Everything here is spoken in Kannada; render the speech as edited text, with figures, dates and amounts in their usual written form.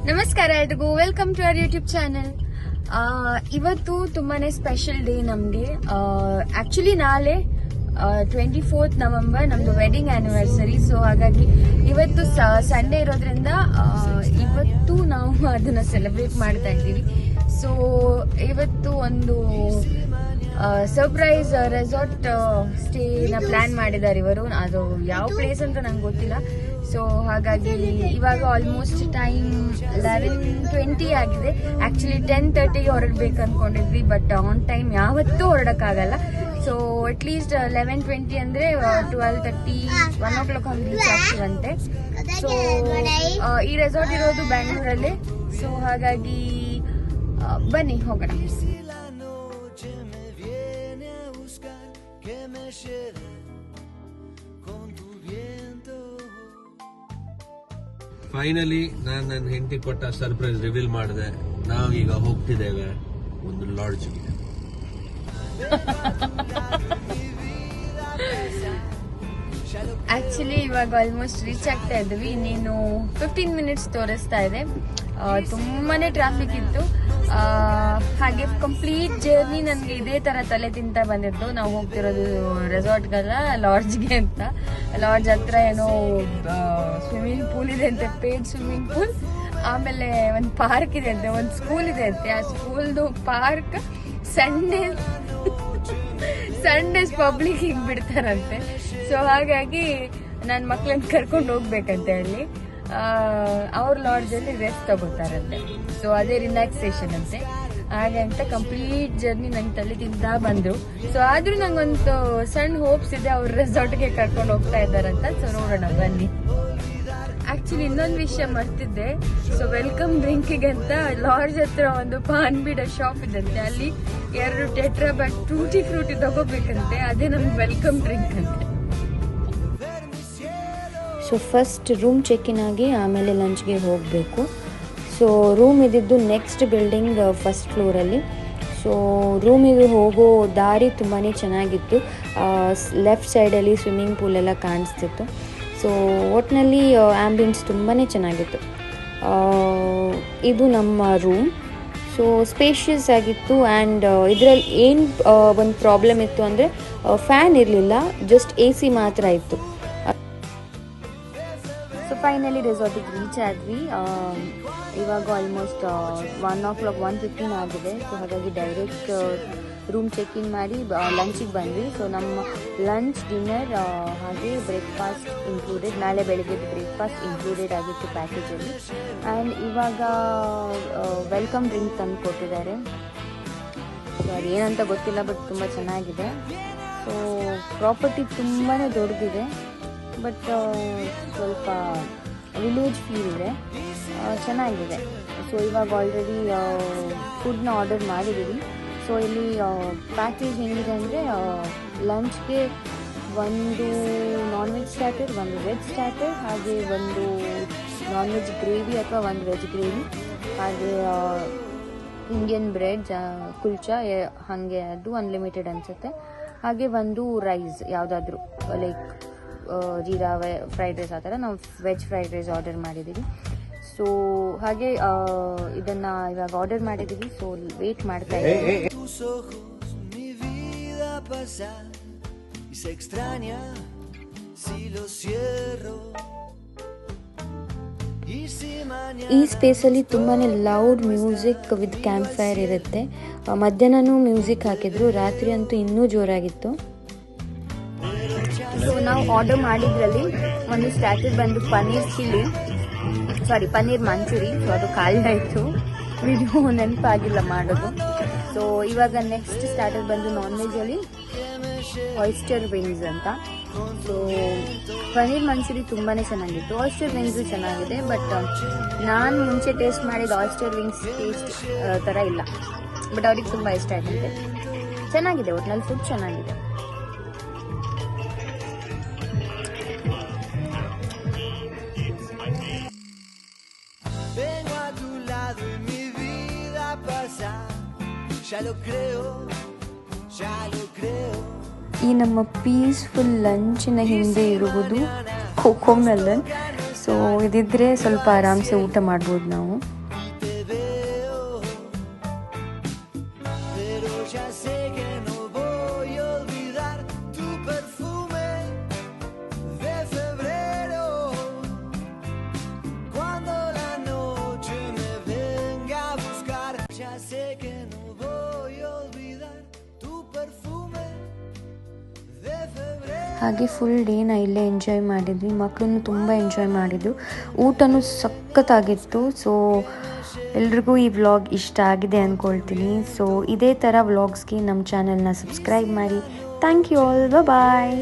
ನಮಸ್ಕಾರ ಎಲ್ರಿಗೂ, welcome to our YouTube channel. ಇವತ್ತು ತುಂಬಾನೇ ಸ್ಪೆಷಲ್ ಡೇ ನಮ್ಗೆ. ಆಕ್ಚುಲಿ ನಾಳೆ 24th ನವೆಂಬರ್ ನಮ್ದು ವೆಡ್ಡಿಂಗ್ ಆನಿವರ್ಸರಿ. ಸೊ ಹಾಗಾಗಿ ಇವತ್ತು ಸಂಡೇ ಇರೋದ್ರಿಂದ ಇವತ್ತು ನಾವು ಅದನ್ನ ಸೆಲೆಬ್ರೇಟ್ ಮಾಡ್ತಾ ಇದ್ದೀವಿ. ಸೊ ಇವತ್ತು ಒಂದು ಸರ್ಪ್ರೈಸ್ ರೆಸಾರ್ಟ್ ಸ್ಟೇನ ಪ್ಲಾನ್ ಮಾಡಿದ್ದಾರೆ ಇವರು. ಅದು ಯಾವ ಪ್ಲೇಸ್ ಅಂತ ನಂಗೆ ಗೊತ್ತಿಲ್ಲ. ಸೊ ಹಾಗಾಗಿ ಇವಾಗ ಆಲ್ಮೋಸ್ಟ್ ಟೈಮ್ 11:20 ಆಗಿದೆ. ಆಕ್ಚುಲಿ 10:30ಗೆ ಹೊರಡ್ಬೇಕು ಅನ್ಕೊಂಡಿದ್ವಿ, ಬಟ್ ಆನ್ ಟೈಮ್ ಯಾವತ್ತೂ ಹೊರಡಕ್ಕಾಗಲ್ಲ. ಸೊ ಅಟ್ ಲೀಸ್ಟ್ 11:20 ಅಂದ್ರೆ 12:30 1 o'clock ಹಂಗೆ ರೀಚ್ ಆಗ್ತೀವಂತೆ. ಸೊ ಈ ರೆಸಾರ್ಟ್ ಇರೋದು ಬ್ಯಾಂಗ್ಳೂರಲ್ಲಿ. ಸೊ ಹಾಗಾಗಿ ಬನ್ನಿ ಹೋಗೋಣ. ಫೈನಲಿ ನಾನು ನನ್ನ ಹೆಂಡತಿ ಕೊಟ್ಟ ಸರ್ಪ್ರೈಸ್ ರಿವೀಲ್ ಮಾಡಿದೆ. ನಾವೀಗ ಹೋಗ್ತಿದ್ದೇವೆ ಒಂದು ಲಾಡ್ಜ್ಗೆ. ಆಕ್ಚುಲಿ ಇವಾಗ ಆಲ್ಮೋಸ್ಟ್ ರೀಚ್ ಆಗ್ತಾ ಇದ್ವಿ. ಇನ್ನೇನು 15 ಮಿನಿಟ್ಸ್ ತೋರಿಸ್ತಾ ಇದೆ. ತುಂಬಾನೇ ಟ್ರಾಫಿಕ್ ಇತ್ತು. ಹಾಗೆ ಕಂಪ್ಲೀಟ್ ಜರ್ನಿ ನನಗೆ ಇದೇ ತರ ತಲೆ ತಿಂತ ಬಂದಿತ್ತು. ನಾವು ಹೋಗ್ತಿರೋದು ರೆಸಾರ್ಟ್ಗಲ್ಲ, ಲಾಡ್ಜ್ಗೆ ಅಂತ. ಲಾಡ್ಜ್ ಹತ್ರ ಏನೋ ಸ್ವಿಮ್ಮಿಂಗ್ ಪೂಲ್ ಇದೆ ಅಂತೆ, ಪೇಡ್ ಸ್ವಿಮ್ಮಿಂಗ್ ಪೂಲ್. ಆಮೇಲೆ ಒಂದು ಪಾರ್ಕ್ ಇದೆ ಅಂತೆ, ಒಂದು ಸ್ಕೂಲ್ ಇದೆ ಅಂತೆ. ಆ ಸ್ಕೂಲ್ದು ಪಾರ್ಕ್ ಸಂಡೇಸ್ ಪಬ್ಲಿಕ್ ಹಿಂಗ್ ಬಿಡ್ತಾರಂತೆ. ಸೊ ಹಾಗಾಗಿ ನನ್ನ ಮಕ್ಳನ್ನ ಕರ್ಕೊಂಡು ಹೋಗ್ಬೇಕಂತ ಹೇಳಿ ಅವ್ರ ಲಾಡ್ಜ್ ಅಲ್ಲಿ ರೆಸ್ಟ್ ತಗೋತಾರಂತೆ. ಸೊ ಅದೇ ರಿಲ್ಯಾಕ್ಸೇಷನ್ ಅಂತೆ. ಹಾಗಂತ ಕಂಪ್ಲೀಟ್ ಜರ್ನಿ ನಂಗೆ ತಲೆ ತಿಂತಾ ಬಂದ್ರು. ಸೊ ಆದ್ರೂ ನಂಗೊಂದು ಸಣ್ಣ ಹೋಪ್ಸ್ ಇದೆ, ಅವ್ರ ರೆಸಾರ್ಟ್ಗೆ ಕರ್ಕೊಂಡು ಹೋಗ್ತಾ ಇದ್ದಾರಂತ. ಸೊ ನೋಡೋಣ ಬನ್ನಿ. ಆಕ್ಚುಲಿ ಇನ್ನೊಂದು ವಿಷಯ ಮರ್ತಿದ್ದೆ. ಸೊ ವೆಲ್ಕಮ್ ಡ್ರಿಂಕಿಗೆ ಅಂತ ಲಾಡ್ಜ್ ಹತ್ರ ಒಂದು ಪಾನ್ ಬೀಡ ಶಾಪ್ ಇದಂತೆ. ಅಲ್ಲಿ 2 ಟೆಟ್ರಾ ಬ್ಯಾಗ್ ಟೂಟಿ ಫ್ರೂಟಿ ತಗೋಬೇಕಂತೆ. ಅದೇ ನಮ್ಗೆ ವೆಲ್ಕಮ್ ಡ್ರಿಂಕ್ ಅಂತೆ. ಸೊ ಫಸ್ಟ್ ರೂಮ್ ಚೆಕ್-ಇನ್ ಆಗಿ ಆಮೇಲೆ ಲಂಚ್ಗೆ ಹೋಗಬೇಕು. ಸೊ ರೂಮ್ ಇದ್ದಿದ್ದು ನೆಕ್ಸ್ಟ್ ಬಿಲ್ಡಿಂಗ್ ಫಸ್ಟ್ ಫ್ಲೋರಲ್ಲಿ. ಸೊ ರೂಮಿಗೆ ಹೋಗೋ ದಾರಿ ತುಂಬಾ ಚೆನ್ನಾಗಿತ್ತು. ಲೆಫ್ಟ್ ಸೈಡಲ್ಲಿ ಸ್ವಿಮ್ಮಿಂಗ್ ಪೂಲ್ ಎಲ್ಲ ಕಾಣಿಸ್ತಿತ್ತು. ಸೊ ಒಟ್ಟಿನಲ್ಲಿ ಆ್ಯಂಬಿಯನ್ಸ್ ತುಂಬಾ ಚೆನ್ನಾಗಿತ್ತು. ಇದು ನಮ್ಮ ರೂಮ್. ಸೊ ಸ್ಪೇಷಿಯಸ್ ಆಗಿತ್ತು. ಆ್ಯಂಡ್ ಇದರಲ್ಲಿ ಏನು ಒಂದು ಪ್ರಾಬ್ಲಮ್ ಇತ್ತು ಅಂದರೆ ಫ್ಯಾನ್ ಇರಲಿಲ್ಲ, ಜಸ್ಟ್ AC ಮಾತ್ರ ಇತ್ತು. ಸೊ ಫೈನಲಿ ರೆಸಾರ್ಟಿಗೆ ರೀಚ್ ಆದ್ವಿ. ಇವಾಗ ಆಲ್ಮೋಸ್ಟ್ 1 o'clock 1:15 ಆಗಿದೆ. ಸೊ ಹಾಗಾಗಿ ಡೈರೆಕ್ಟ್ ರೂಮ್ ಚೆಕ್-ಇನ್ ಮಾಡಿ ಲಂಚಿಗೆ ಬಂದ್ವಿ. ಸೊ ನಮ್ಮ ಲಂಚ್, ಡಿನ್ನರ್ ಹಾಗೆ ಬ್ರೇಕ್ಫಾಸ್ಟ್ ಇನ್ಕ್ಲೂಡೆಡ್. ನಾಳೆ ಬೆಳಗ್ಗೆ ಬ್ರೇಕ್ಫಾಸ್ಟ್ ಇನ್ಕ್ಲೂಡೆಡ್ ಆಗಿತ್ತು ಪ್ಯಾಕೇಜಲ್ಲಿ. ಆ್ಯಂಡ್ ಇವಾಗ ವೆಲ್ಕಮ್ ಡ್ರಿಂಕ್ ತಂದು ಕೊಟ್ಟಿದ್ದಾರೆ. ಸೊ ಅದೇನಂತ ಗೊತ್ತಿಲ್ಲ, ಬಟ್ ತುಂಬ ಚೆನ್ನಾಗಿದೆ. ಸೊ ಪ್ರಾಪರ್ಟಿ ತುಂಬಾ ದೊಡ್ಡದಿದೆ, ಬಟ್ ಸ್ವಲ್ಪ ವಿಲೇಜ್ ಫೀಲ್ ಇದೆ, ಚೆನ್ನಾಗಿದೆ. ಸೊ ಇವಾಗ ಆಲ್ರೆಡಿ ಫುಡ್ನ ಆರ್ಡರ್ ಮಾಡಿದ್ದೀವಿ. ಸೊ ಇಲ್ಲಿ ಪ್ಯಾಕೇಜ್ ಹೆಂಗಿದೆ ಅಂದರೆ ಲಂಚ್ಗೆ ಒಂದು ನಾನ್ ವೆಜ್ ಸ್ಟಾರ್ಟರ್, ಒಂದು ವೆಜ್ ಸ್ಟಾರ್ಟರ್, ಹಾಗೆ ಒಂದು ನಾನ್ ವೆಜ್ ಗ್ರೇವಿ ಅಥವಾ ಒಂದು ವೆಜ್ ಗ್ರೇವಿ, ಹಾಗೆ ಇಂಡಿಯನ್ ಬ್ರೆಡ್ ಕುಲ್ಚಾ ಹಾಗೆ ಅದು ಅನ್ಲಿಮಿಟೆಡ್ ಅನಿಸುತ್ತೆ. ಹಾಗೆ ಒಂದು ರೈಸ್ ಯಾವುದಾದ್ರೂ ಲೈಕ್ ಜೀರಾ ಫ್ರೈಡ್ ರೈಸ್, ಆ ಥರ ನಾವು ವೆಜ್ ಫ್ರೈಡ್ ರೈಸ್ ಆರ್ಡರ್ ಮಾಡಿದ್ದೀವಿ. ಸೊ ಹಾಗೆ ಇದನ್ನ ಇವಾಗ ಆರ್ಡರ್ ಮಾಡಿದ್ದೀವಿ. ಸೊ ವೇಟ್ ಮಾಡ್ತಾ ಇದ್ದೀವಿ. ಈ ಸ್ಪೇಸಲ್ಲಿ ತುಂಬಾ loud music with camp fire ಇರುತ್ತೆ. ಮಧ್ಯಾಹ್ನನೂ ಮ್ಯೂಸಿಕ್ ಹಾಕಿದ್ರು, ರಾತ್ರಿ ಅಂತೂ ಇನ್ನೂ ಜೋರಾಗಿತ್ತು. ಸೊ ನಾವು ಆರ್ಡರ್ ಮಾಡಿದ್ರಲ್ಲಿ ಒಂದು ಸ್ಟಾರ್ಟರ್ ಬಂದು ಪನ್ನೀರ್ ಮಂಚೂರಿ. ಸೊ ಅದು ಕಾಲ್ಡಾಯಿತು, ವಿಡಿಯೋ ನೆನಪಾಗಿಲ್ಲ ಮಾಡೋದು. ಸೊ ಇವಾಗ ನೆಕ್ಸ್ಟ್ ಸ್ಟಾರ್ಟರ್ ಬಂದು ನಾನ್ ವೆಜ್ಜಲ್ಲಿ ಆಯಿಸ್ಟರ್ ವಿಂಗ್ಸ್ ಅಂತ. ಸೊ ಪನ್ನೀರ್ ಮಂಚೂರಿ ತುಂಬಾ ಚೆನ್ನಾಗಿತ್ತು, ಆಯಿಸ್ಟರ್ ವಿಂಗ್ಸು ಚೆನ್ನಾಗಿದೆ. ಬಟ್ ನಾನು ಮುಂಚೆ ಟೇಸ್ಟ್ ಮಾಡಿದ ಆಯಿಸ್ಟರ್ ವಿಂಗ್ಸ್ ಟೇಸ್ಟ್ ಥರ ಇಲ್ಲ, ಬಟ್ ಅವ್ರಿಗೆ ತುಂಬ ಇಷ್ಟ ಆಗಿದೆ. ಚೆನ್ನಾಗಿದೆ, ಒಟ್ನಲ್ಲಿ ಫುಡ್ ಚೆನ್ನಾಗಿದೆ. ಈ ನಮ್ಮ ಪೀಸ್ಫುಲ್ ಲಂಚಿನ ಹಿಂದೆ ಇರುವುದು ಕೋಕೋ ಮೆಲನ್. ಸೊ ಇದಿದ್ರೆ ಸ್ವಲ್ಪ ಆರಾಮ್ಸೆ ಊಟ ಮಾಡ್ಬೋದು ನಾವು. ಹಾಗೆ ಫುಲ್ ಡೇನ ಇಲ್ಲೇ ಎಂಜಾಯ್ ಮಾಡಿದ್ವಿ. ಮಕ್ಕಳನ್ನು ತುಂಬ ಎಂಜಾಯ್ ಮಾಡಿದ್ದು, ಊಟನೂ ಸಖತ್ತಾಗಿತ್ತು. ಸೊ ಎಲ್ರಿಗೂ ಈ ವ್ಲಾಗ್ ಇಷ್ಟ ಆಗಿದೆ ಅಂದ್ಕೊಳ್ತೀನಿ. ಸೊ ಇದೇ ಥರ ವ್ಲಾಗ್ಸ್ಗೆ ನಮ್ಮ ಚಾನಲ್ನ ಸಬ್ಸ್ಕ್ರೈಬ್ ಮಾಡಿ. Thank you all, bye.